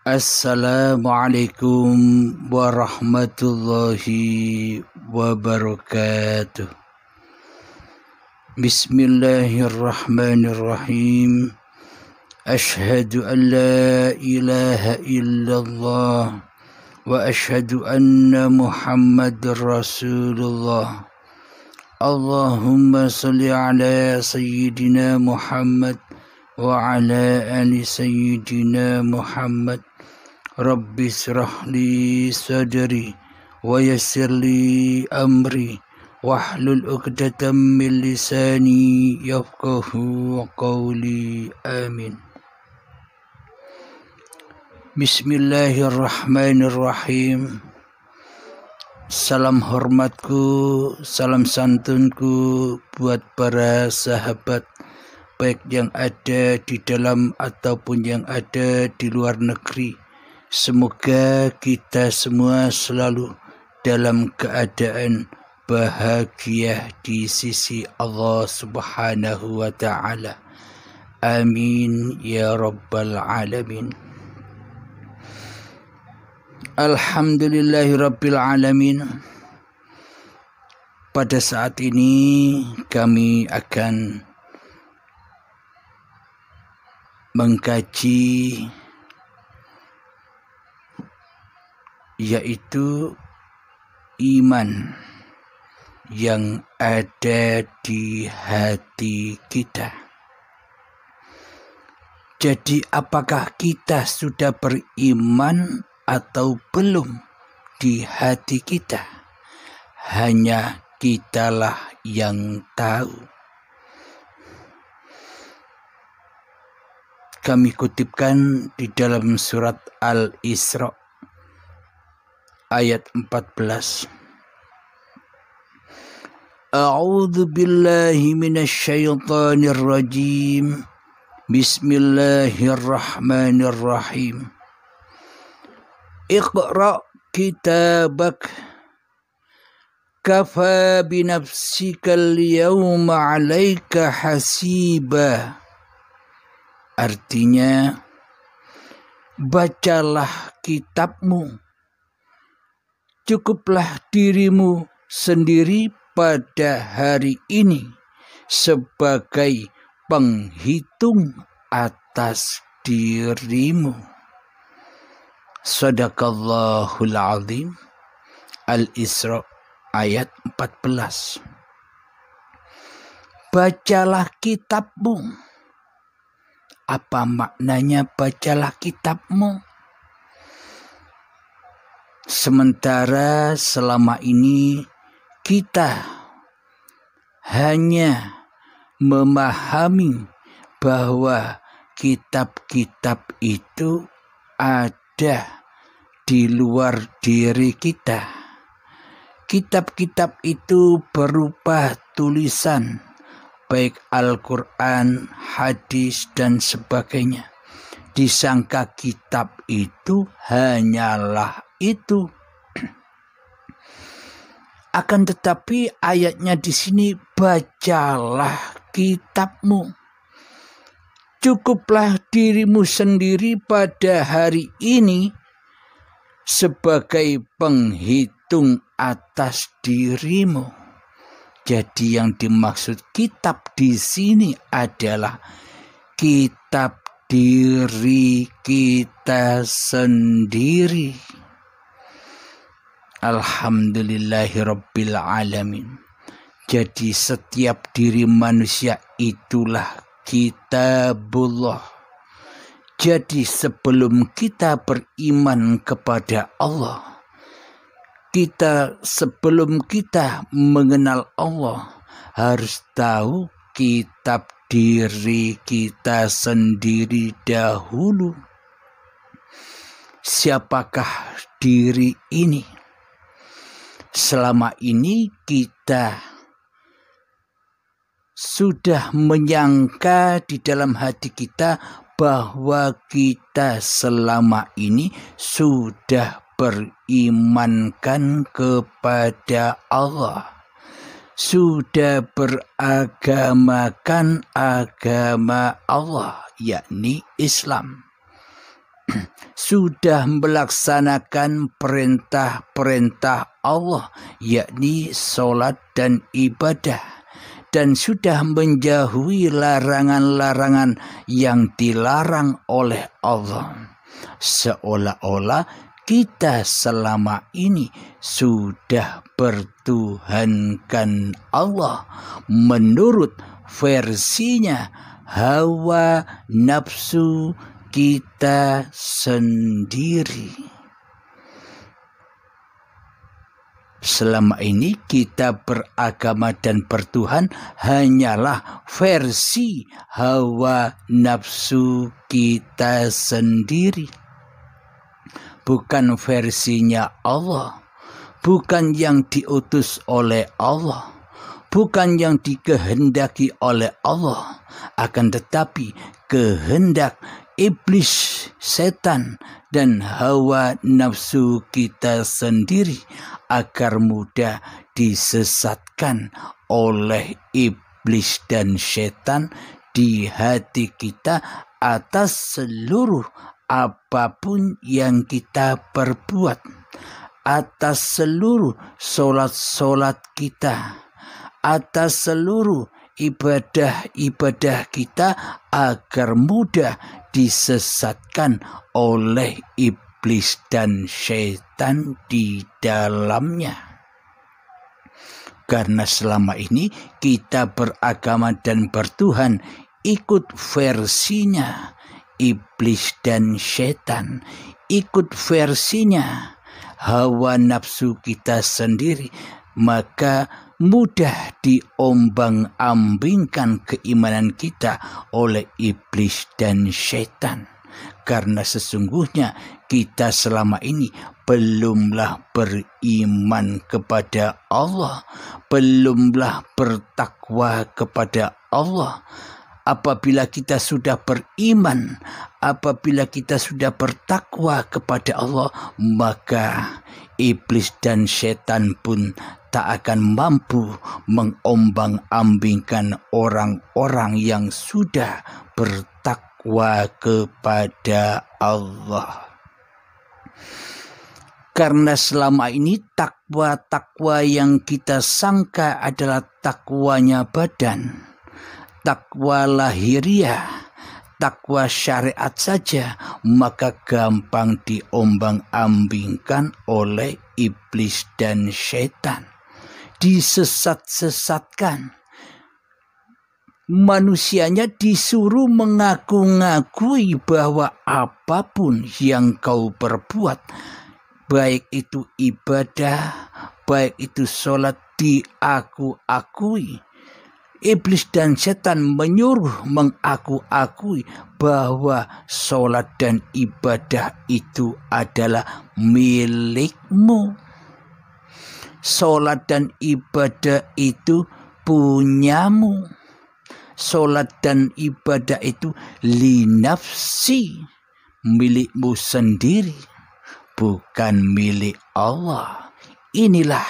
Assalamualaikum warahmatullahi wabarakatuh. Bismillahirrahmanirrahim. Ashhadu an la ilaha illallah wa ashhadu anna Muhammadar Rasulullah. Allahumma salli ala sayyidina Muhammad wa ala ali sayyidina Muhammad. Rabbi shrah li sadri wa yassir li amri wahlul 'uqdatam min lisani yafqahu qawli. Amin. Bismillahirrahmanirrahim. Salam hormatku, salam santunku buat para sahabat baik yang ada di dalam ataupun yang ada di luar negeri. Semoga kita semua selalu dalam keadaan bahagia di sisi Allah Subhanahu wa ta'ala. Amin ya rabbal alamin. Alhamdulillahi rabbil alamin. Pada saat ini kami akan mengkaji yaitu iman yang ada di hati kita. Jadi apakah kita sudah beriman atau belum di hati kita? Hanya kitalah yang tahu. Kami kutipkan di dalam surat Al-Isra ayat 14. A'udzu billahi minasyaitonir rajim. Bismillahirrahmanirrahim. Iqra kitabak kafa binafsikal yawma 'alaika hasiba. Artinya, bacalah kitabmu, cukuplah dirimu sendiri pada hari ini sebagai penghitung atas dirimu. Shadaqallahul azim. Al-Isra ayat 14. Bacalah kitabmu. Apa maknanya bacalah kitabmu? Sementara selama ini kita hanya memahami bahwa kitab-kitab itu ada di luar diri kita. Kitab-kitab itu berupa tulisan, baik Al-Quran, hadis, dan sebagainya. Disangka kitab itu hanyalah itu. Akan tetapi ayatnya di sini, bacalah kitabmu. Cukuplah dirimu sendiri pada hari ini sebagai penghitung atas dirimu. Jadi yang dimaksud kitab di sini adalah kitab diri kita sendiri. Alhamdulillahirabbil alamin. Jadi setiap diri manusia itulah kitabullah. Jadi sebelum kita beriman kepada Allah, sebelum kita mengenal Allah, harus tahu kitab diri kita sendiri dahulu. Siapakah diri ini? Selama ini kita sudah menyangka di dalam hati kita bahwa kita selama ini sudah berimankan kepada Allah, sudah beragamakan agama Allah, yakni Islam. sudah melaksanakan perintah-perintah Allah, yakni sholat dan ibadah, dan sudah menjauhi larangan-larangan yang dilarang oleh Allah. Seolah-olah kita selama ini sudah bertuhankan Allah menurut versinya hawa nafsu kita sendiri. Selama ini kita beragama dan bertuhan hanyalah versi hawa nafsu kita sendiri, bukan versinya Allah, bukan yang diutus oleh Allah, bukan yang dikehendaki oleh Allah, akan tetapi kehendak iblis, setan, dan hawa nafsu kita sendiri agar mudah disesatkan oleh iblis dan setan di hati kita atas seluruh apapun yang kita perbuat, atas seluruh solat-solat kita, atas seluruh ibadah-ibadah kita, agar mudah disesatkan oleh iblis dan syaitan di dalamnya. Karena selama ini kita beragama dan bertuhan ikut versinya iblis dan syaitan, ikut versinya hawa nafsu kita sendiri, maka mudah diombang-ambingkan keimanan kita oleh iblis dan syaitan. Karena sesungguhnya kita selama ini belumlah beriman kepada Allah, belumlah bertakwa kepada Allah. Apabila kita sudah beriman, apabila kita sudah bertakwa kepada Allah, maka iblis dan setan pun tak akan mampu mengombang-ambingkan orang-orang yang sudah bertakwa kepada Allah. Karena selama ini takwa-takwa yang kita sangka adalah takwanya badan, takwa lahiriah, takwa syariat saja, maka gampang diombang-ambingkan oleh iblis dan syaitan, disesat-sesatkan. Manusianya disuruh mengaku-ngakui bahwa apapun yang kau perbuat, baik itu ibadah, baik itu sholat, diaku-akui. Iblis dan setan menyuruh mengaku-akui bahwa sholat dan ibadah itu adalah milikmu. Sholat dan ibadah itu punyamu. Sholat dan ibadah itu linafsi, milikmu sendiri, bukan milik Allah. Inilah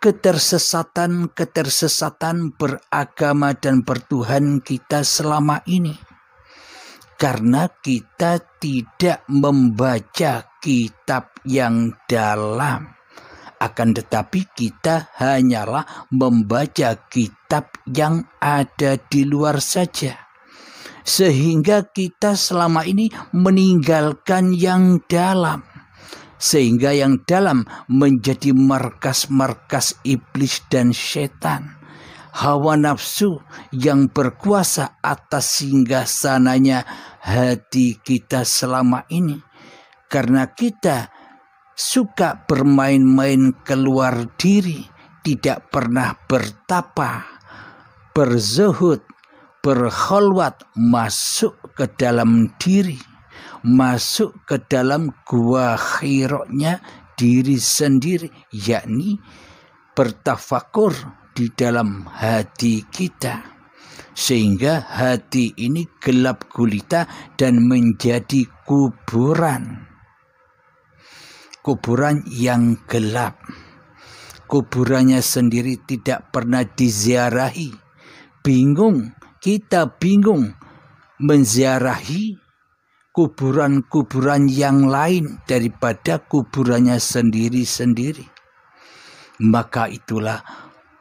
ketersesatan beragama dan bertuhan kita selama ini. Karena kita tidak membaca kitab yang dalam, akan tetapi kita hanyalah membaca kitab yang ada di luar saja. Sehingga kita selama ini meninggalkan yang dalam. Sehingga yang dalam menjadi markas-markas iblis dan setan. Hawa nafsu yang berkuasa atas singgasananya hati kita selama ini. Karena kita suka bermain-main keluar diri, tidak pernah bertapa, berzuhud, berkholwat, masuk ke dalam diri, masuk ke dalam gua khiroknya diri sendiri, yakni bertafakur di dalam hati kita, sehingga hati ini gelap gulita dan menjadi kuburan yang gelap. Kuburannya sendiri tidak pernah diziarahi. Kita bingung menziarahi kuburan-kuburan yang lain daripada kuburannya sendiri-sendiri. Maka itulah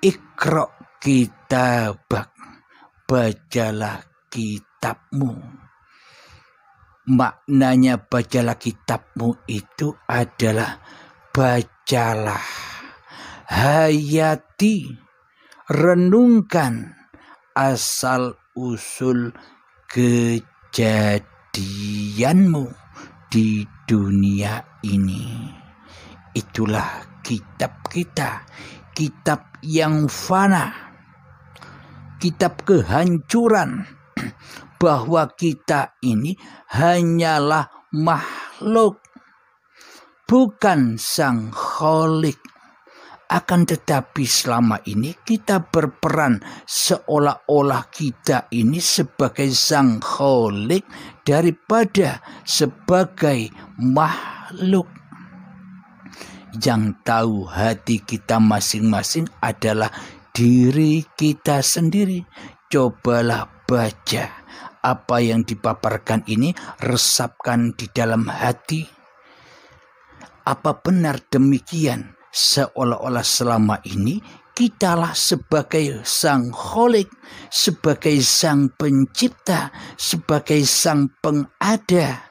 Iqra' kitabak, bacalah kitabmu. Maknanya bacalah kitabmu itu adalah bacalah, hayati, renungkan asal-usul kejadianmu di dunia ini. Itulah kitab kita, kitab yang fana, kitab kehancuran, bahwa kita ini hanyalah makhluk, bukan sang Khalik. Akan tetapi selama ini kita berperan seolah-olah kita ini sebagai sang Khalik daripada sebagai makhluk. Yang tahu hati kita masing-masing adalah diri kita sendiri. Cobalah baca apa yang dipaparkan ini, resapkan di dalam hati. Apa benar demikian? Seolah-olah selama ini kitalah sebagai sang Khalik, sebagai sang pencipta, sebagai sang pengada,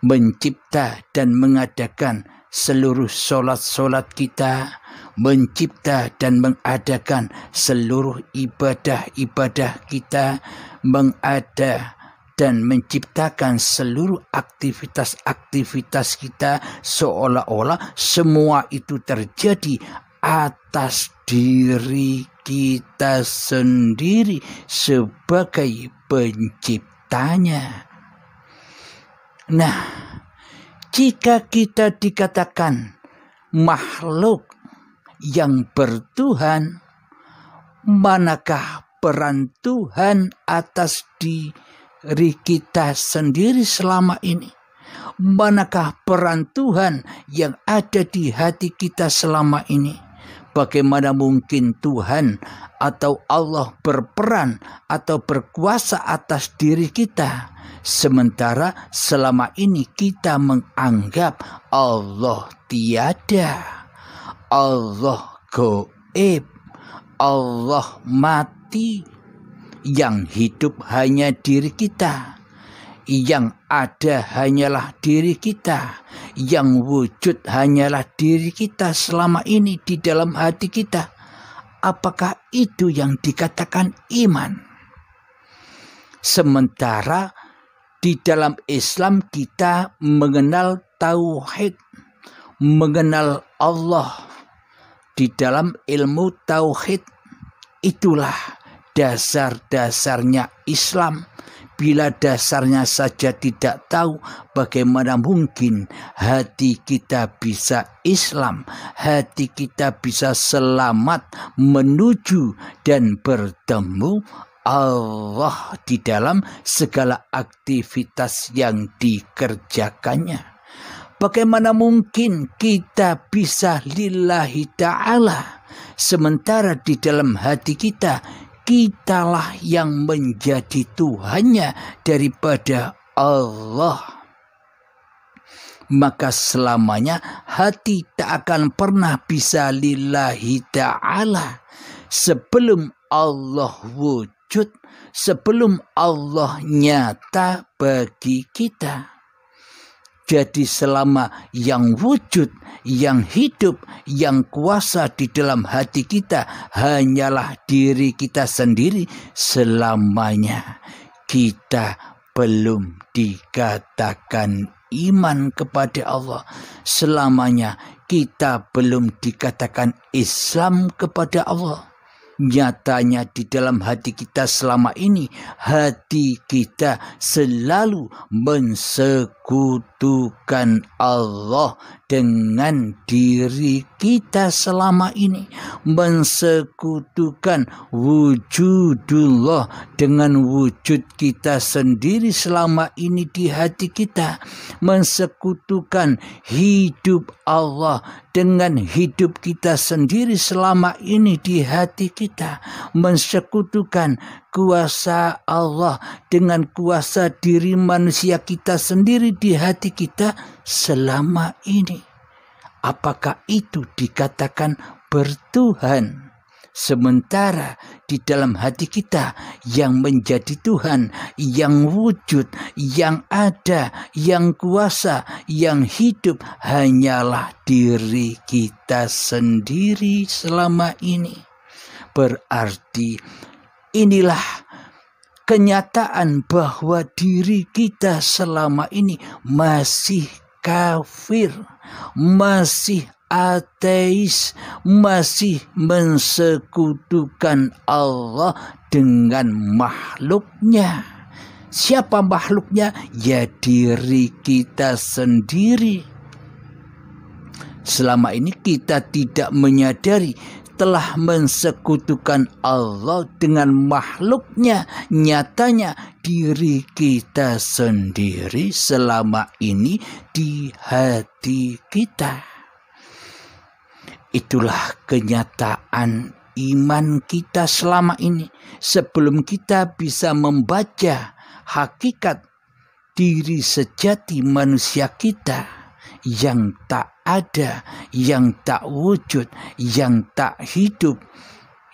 mencipta dan mengadakan seluruh solat-solat kita, mencipta dan mengadakan seluruh ibadah-ibadah kita, mengada dan menciptakan seluruh aktivitas-aktivitas kita, seolah-olah semua itu terjadi atas diri kita sendiri sebagai penciptanya. Nah, jika kita dikatakan makhluk yang bertuhan, manakah peran Tuhan atas diri kita sendiri selama ini? Manakah peran Tuhan yang ada di hati kita selama ini? Bagaimana mungkin Tuhan atau Allah berperan atau berkuasa atas diri kita, sementara selama ini kita menganggap Allah tiada, Allah gaib, Allah mati. Yang hidup hanya diri kita, yang ada hanyalah diri kita, yang wujud hanyalah diri kita selama ini di dalam hati kita. Apakah itu yang dikatakan iman? Sementara di dalam Islam kita mengenal tauhid, mengenal Allah. Di dalam ilmu tauhid, itulah dasar-dasarnya Islam. Bila dasarnya saja tidak tahu, bagaimana mungkin hati kita bisa Islam, hati kita bisa selamat menuju dan bertemu Allah di dalam segala aktivitas yang dikerjakannya. Bagaimana mungkin kita bisa lillahi ta'ala, sementara di dalam hati kita, kitalah yang menjadi Tuhannya daripada Allah. Maka selamanya hati tak akan pernah bisa lillahi ta'ala sebelum Allah wujud, sebelum Allah nyata bagi kita. Jadi selama yang wujud, yang hidup, yang kuasa di dalam hati kita hanyalah diri kita sendiri, selamanya kita belum dikatakan iman kepada Allah. Selamanya kita belum dikatakan Islam kepada Allah. Nyatanya di dalam hati kita selama ini, hati kita selalu mensekutukan Allah dengan diri kita selama ini, mensekutukan wujudullah dengan wujud kita sendiri selama ini di hati kita, mensekutukan hidup Allah dengan hidup kita sendiri selama ini di hati kita, mensekutukan kuasa Allah, dengan kuasa diri manusia kita sendiri di hati kita selama ini. Apakah itu dikatakan bertuhan? Sementara di dalam hati kita yang menjadi Tuhan, yang wujud, yang ada, yang kuasa, yang hidup hanyalah diri kita sendiri selama ini. Berarti inilah kenyataan bahwa diri kita selama ini masih kafir, masih ateis, masih mensekutukan Allah dengan makhluknya. Siapa makhluknya? Ya diri kita sendiri. Selama ini kita tidak menyadari telah mensekutukan Allah dengan makhluknya. Nyatanya diri kita sendiri selama ini di hati kita. Itulah kenyataan iman kita selama ini. Sebelum kita bisa membaca hakikat diri sejati manusia kita yang tak ada, yang tak wujud, yang tak hidup,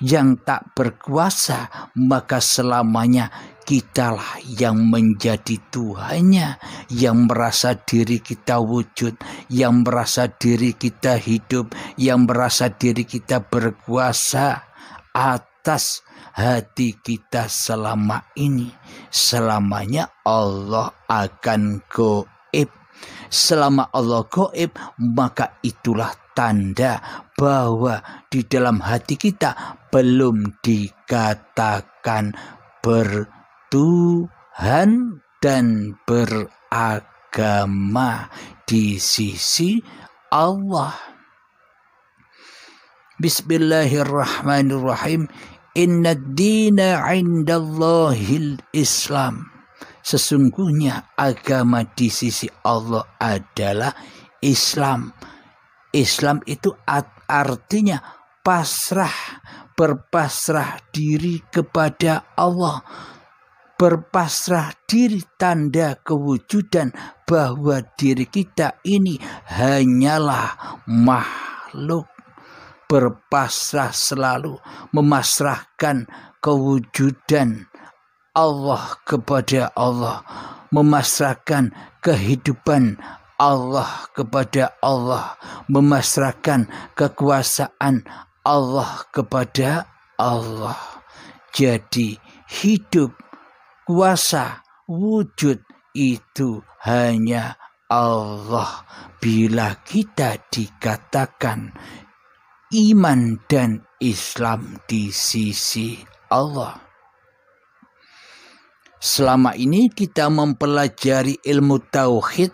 yang tak berkuasa, maka selamanya kitalah yang menjadi Tuhannya, yang merasa diri kita wujud, yang merasa diri kita hidup, yang merasa diri kita berkuasa atas hati kita selama ini. Selamanya Allah akan gaib. Selama Allah gaib, maka itulah tanda bahwa di dalam hati kita belum dikatakan bertuhan dan beragama di sisi Allah. Bismillahirrahmanirrahim. Innad dina 'indallahil Islam. Sesungguhnya agama di sisi Allah adalah Islam. Islam itu artinya pasrah, berpasrah diri kepada Allah. Berpasrah diri tanda kewujudan bahwa diri kita ini hanyalah makhluk. Berpasrah selalu, memasrahkan kewujudan Allah kepada Allah, memasrahkan kehidupan Allah kepada Allah, memasrahkan kekuasaan Allah kepada Allah. Jadi hidup, kuasa, wujud itu hanya Allah. Bila kita dikatakan iman dan Islam di sisi Allah. Selama ini kita mempelajari ilmu tauhid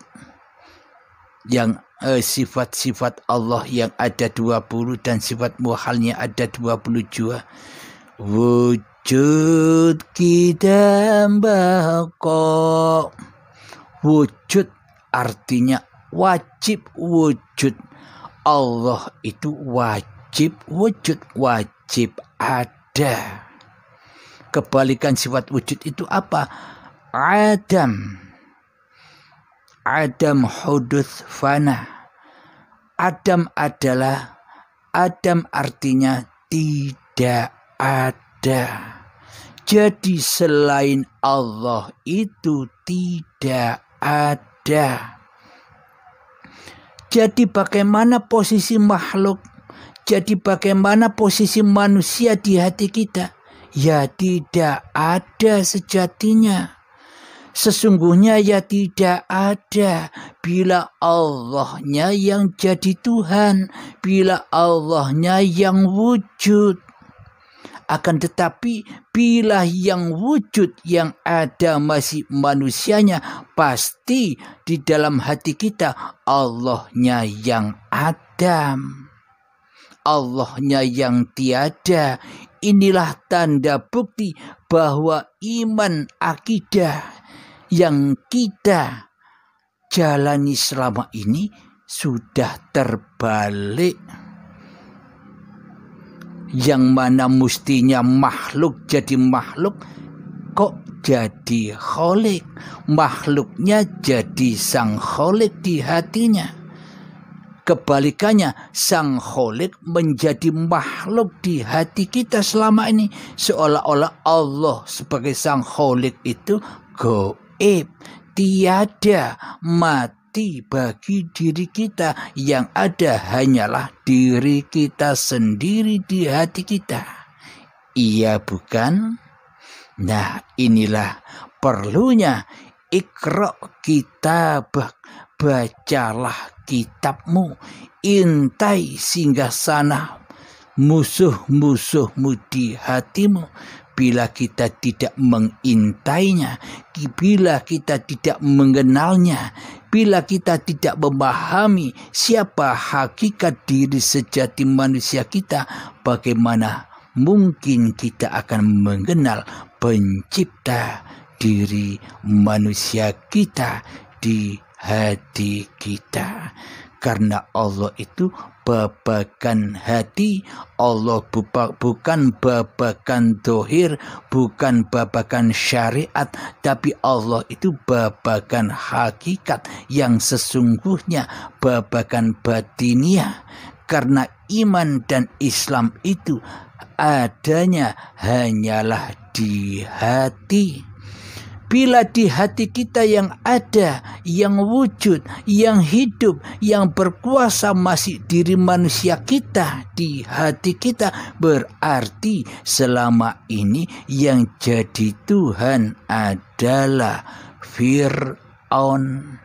yang sifat-sifat Allah yang ada 20 dan sifat muhalnya ada 22. Wujud kita bako. Wujud artinya wajib wujud. Allah itu wajib wujud, wajib ada. Kebalikan sifat wujud itu apa? Adam. Adam huduts fana. Adam artinya tidak ada. Jadi selain Allah itu tidak ada. Jadi bagaimana posisi makhluk? Jadi bagaimana posisi manusia di hati kita? Ya tidak ada sejatinya. Sesungguhnya ya tidak ada. Bila Allahnya yang jadi Tuhan, bila Allahnya yang wujud. Akan tetapi bila yang wujud yang ada masih manusianya, pasti di dalam hati kita Allahnya yang Adam, Allahnya yang tiada. Inilah tanda bukti bahwa iman akidah yang kita jalani selama ini sudah terbalik. yang mana mestinya makhluk jadi makhluk, kok jadi kholik. Makhluknya jadi sang kholik di hatinya. Kebalikannya, sang kholik menjadi makhluk di hati kita selama ini. Seolah-olah Allah sebagai sang kholik itu gaib, tiada, mati bagi diri kita. Yang ada hanyalah diri kita sendiri di hati kita. Iya bukan? Nah, inilah perlunya Iqra kitabak, bacalah kitabmu, intai singgah sana musuh-musuhmu di hatimu. Bila kita tidak mengintainya, bila kita tidak mengenalnya, bila kita tidak memahami siapa hakikat diri sejati manusia kita, bagaimana mungkin kita akan mengenal pencipta diri manusia kita di hati kita. Karena Allah itu babakan hati, Allah bukan babakan dohir, bukan babakan syariat, tapi Allah itu babakan hakikat yang sesungguhnya, babakan batiniah. Karena iman dan Islam itu adanya hanyalah di hati. Bila di hati kita yang ada, yang wujud, yang hidup, yang berkuasa masih diri manusia kita di hati kita, berarti selama ini yang jadi Tuhan adalah Fir'aun.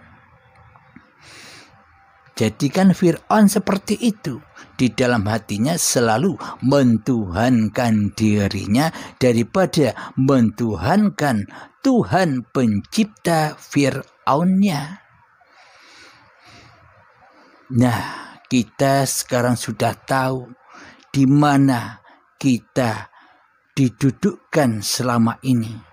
Jadikan Fir'aun seperti itu. Di dalam hatinya selalu mentuhankan dirinya daripada mentuhankan Tuhan pencipta Fir'aunnya. Nah, kita sekarang sudah tahu di mana kita didudukkan selama ini.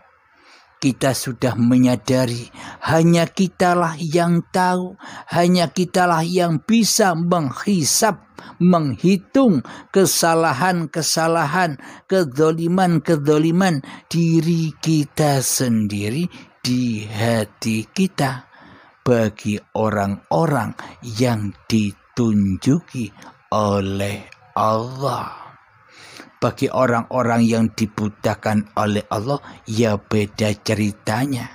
Kita sudah menyadari hanya kitalah yang tahu, hanya kitalah yang bisa menghisap, menghitung kesalahan-kesalahan, kedzaliman-kedzaliman diri kita sendiri di hati kita. Bagi orang-orang yang ditunjuki oleh Allah. Bagi orang-orang yang dibutakan oleh Allah, ya beda ceritanya.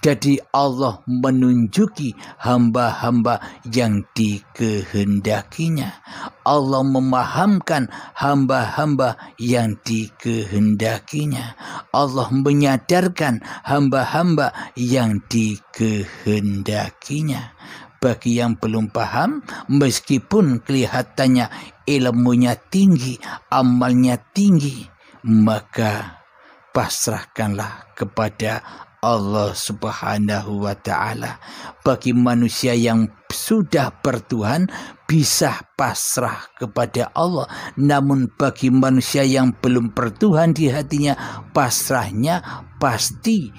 Jadi Allah menunjuki hamba-hamba yang dikehendakinya. Allah memahamkan hamba-hamba yang dikehendakinya. Allah menyadarkan hamba-hamba yang dikehendakinya. Bagi yang belum paham, meskipun kelihatannya ilmunya tinggi, amalnya tinggi, maka pasrahkanlah kepada Allah Subhanahu wa ta'ala. Bagi manusia yang sudah bertuhan, bisa pasrah kepada Allah. Namun bagi manusia yang belum bertuhan di hatinya, pasrahnya pasti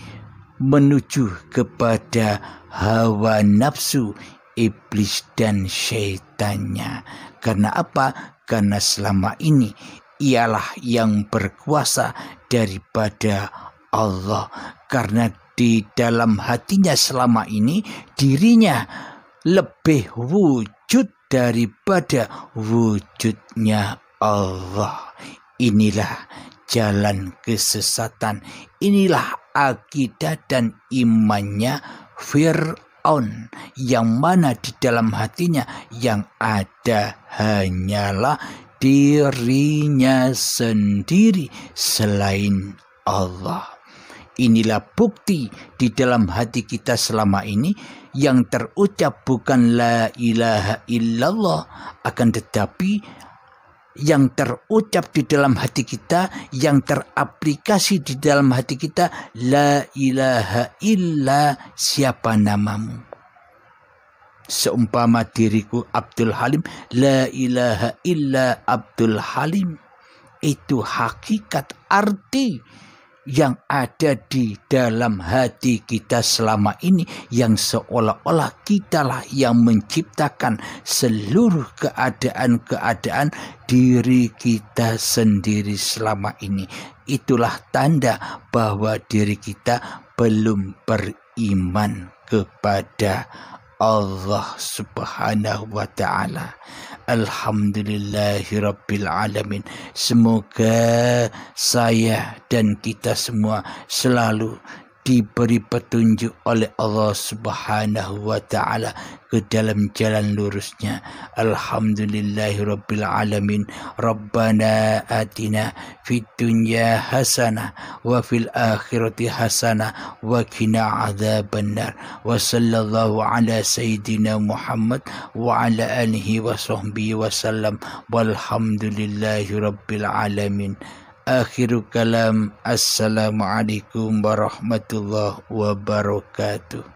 menuju kepada hawa nafsu, iblis dan syaitannya. Karena apa? Karena selama ini ialah yang berkuasa daripada Allah. Karena di dalam hatinya selama ini dirinya lebih wujud daripada wujudnya Allah. Inilah jalan kesesatan. Inilah akidah dan imannya Fir'aun, yang mana di dalam hatinya yang ada hanyalah dirinya sendiri selain Allah. Inilah bukti di dalam hati kita selama ini yang terucap bukan la ilaha illallah, akan tetapi yang terucap di dalam hati kita, yang teraplikasi di dalam hati kita, la ilaha illa siapa namamu. Seumpama diriku Abdul Halim, la ilaha illa Abdul Halim. Itu hakikat arti yang ada di dalam hati kita selama ini, yang seolah-olah kitalah yang menciptakan seluruh keadaan-keadaan diri kita sendiri selama ini. Itulah tanda bahwa diri kita belum beriman kepada Allah Subhanahu wa ta'ala. Alhamdulillahirabbil alamin. Semoga saya dan kita semua selalu diberi petunjuk oleh Allah Subhanahu wa ta'ala ke dalam jalan lurusnya. Alhamdulillahirabbil alamin. Rabbana atina fid dunya hasanah wa fil akhirati hasanah wa qina adzabannar. Wa sallallahu ala sayyidina Muhammad wa ala alihi wa sahbihi wasallam. Walhamdulillahirabbil alamin. Akhiru kalam. Assalamualaikum warahmatullahi wabarakatuh.